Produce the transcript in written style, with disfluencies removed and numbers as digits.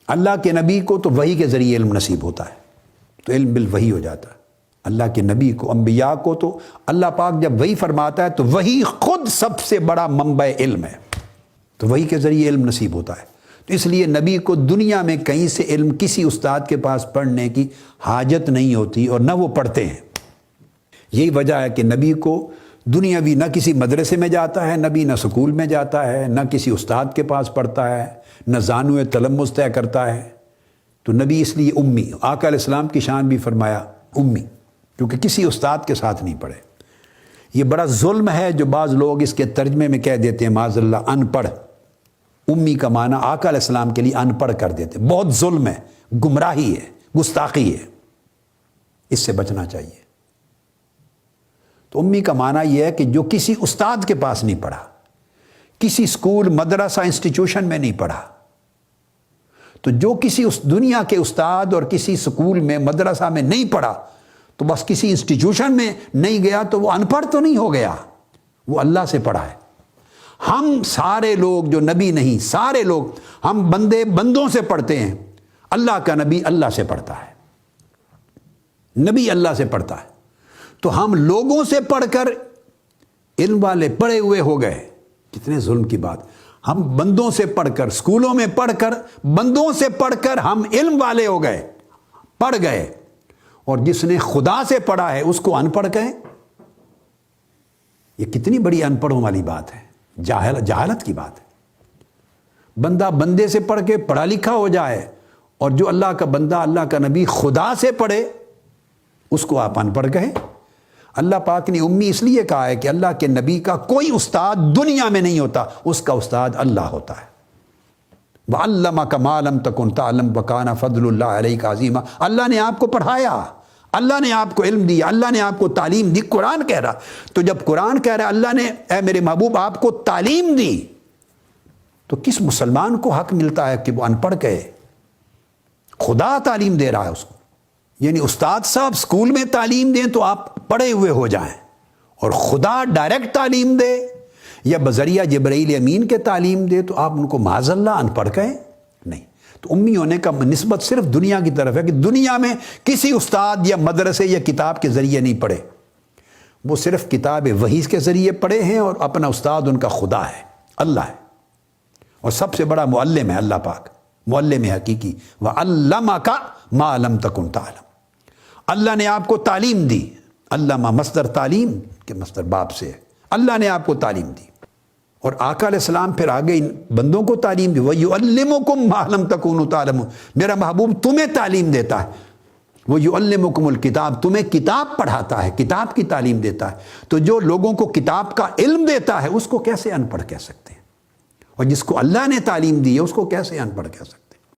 اللہ کے نبی کو تو وحی کے ذریعے علم نصیب ہوتا ہے، تو علم بالوحی ہو جاتا ہے۔ اللہ کے نبی کو، انبیاء کو تو اللہ پاک جب وحی فرماتا ہے تو وحی خود سب سے بڑا منبع علم ہے، تو وحی کے ذریعے علم نصیب ہوتا ہے۔ تو اس لیے نبی کو دنیا میں کہیں سے علم کسی استاد کے پاس پڑھنے کی حاجت نہیں ہوتی، اور نہ وہ پڑھتے ہیں۔ یہی وجہ ہے کہ نبی کو دنیاوی نہ کسی مدرسے میں جاتا ہے نبی، نہ سکول میں جاتا ہے، نہ کسی استاد کے پاس پڑھتا ہے، نہ زانو تلمذ طے کرتا ہے۔ تو نبی اس لیے امی، آقا علیہ السلام کی شان بھی فرمایا امی، کیونکہ کسی استاد کے ساتھ نہیں پڑھے۔ یہ بڑا ظلم ہے جو بعض لوگ اس کے ترجمے میں کہہ دیتے ہیں معاذ اللہ ان پڑھ، امی کا معنی آقا علیہ السلام کے لیے ان پڑھ کر دیتے، بہت ظلم ہے، گمراہی ہے، گستاخی ہے، اس سے بچنا چاہیے۔ تو امی کا معنی یہ ہے کہ جو کسی استاد کے پاس نہیں پڑھا، کسی اسکول، مدرسہ، انسٹیٹیوشن میں نہیں پڑھا، تو جو کسی اس دنیا کے استاد اور کسی اسکول میں، مدرسہ میں نہیں پڑھا، تو بس کسی انسٹیٹیوشن میں نہیں گیا تو وہ ان پڑھ تو نہیں ہو گیا، وہ اللہ سے پڑھا ہے۔ ہم سارے لوگ جو نبی نہیں، سارے لوگ ہم بندے بندوں سے پڑھتے ہیں، اللہ کا نبی اللہ سے پڑھتا ہے، نبی اللہ سے پڑھتا ہے۔ تو ہم لوگوں سے پڑھ کر علم والے پڑھے ہوئے ہو گئے، کتنے ظلم کی بات۔ ہم بندوں سے پڑھ کر، اسکولوں میں پڑھ کر، بندوں سے پڑھ کر ہم علم والے ہو گئے، پڑھ گئے، اور جس نے خدا سے پڑھا ہے اس کو ان پڑھ کہیں، یہ کتنی بڑی ان پڑھوں والی بات ہے، جہالت کی بات ہے۔ بندہ بندے سے پڑھ کے پڑھا لکھا ہو جائے، اور جو اللہ کا بندہ، اللہ کا نبی خدا سے پڑھے اس کو آپ ان پڑھ کہیں۔ اللہ پاک نے امی اس لیے کہا ہے کہ اللہ کے نبی کا کوئی استاد دنیا میں نہیں ہوتا، اس کا استاد اللہ ہوتا ہے۔ وَعَلَّمَكَ مَا لَمْ تَكُنْ تَعْلَمْ وَكَانَ فَضْلُ اللَّهِ عَلَيْكَ عَظِيمًا۔ اللہ نے آپ کو پڑھایا، اللہ نے آپ کو علم دیا، اللہ نے آپ کو تعلیم دی۔ قرآن کہہ رہا، تو جب قرآن کہہ رہا ہے اللہ نے اے میرے محبوب آپ کو تعلیم دی، تو کس مسلمان کو حق ملتا ہے کہ وہ ان پڑھ کہے؟ خدا تعلیم دے رہا ہے اس کو، یعنی استاد صاحب اسکول میں تعلیم دیں تو آپ پڑھے ہوئے ہو جائیں، اور خدا ڈائریکٹ تعلیم دے یا بذریعہ جبرائیل امین کے تعلیم دے تو آپ ان کو معاذ اللہ ان پڑھ کہیں؟ نہیں۔ تو امی ہونے کا نسبت صرف دنیا کی طرف ہے کہ دنیا میں کسی استاد یا مدرسے یا کتاب کے ذریعے نہیں پڑھے، وہ صرف کتاب وحی کے ذریعے پڑھے ہیں، اور اپنا استاد ان کا خدا ہے، اللہ ہے، اور سب سے بڑا معلم ہے اللہ پاک، معلم حقیقی۔ وَعَلَّمَكَ مَا لَمْ تَكُنْ تَعْلَمْ۔ اللہ نے آپ کو تعلیم دی، علامہ مصدر تعلیم کے مصدر باپ سے ہے، اللہ نے آپ کو تعلیم دی، اور آقا علیہ السلام پھر آگے ان بندوں کو تعلیم دی، وَيُعَلِّمُكُمْ مَا لَمْ تَكُونُوا تَعْلَمُونَ۔ میرا محبوب تمہیں تعلیم دیتا ہے، وَيُعَلِّمُكُمُ الْكِتَابَ، تمہیں کتاب پڑھاتا ہے، کتاب کی تعلیم دیتا ہے۔ تو جو لوگوں کو کتاب کا علم دیتا ہے اس کو کیسے ان پڑھ کہہ سکتے ہیں؟ اور جس کو اللہ نے تعلیم دی ہے اس کو کیسے ان پڑھ کہہ سکتے ہیں؟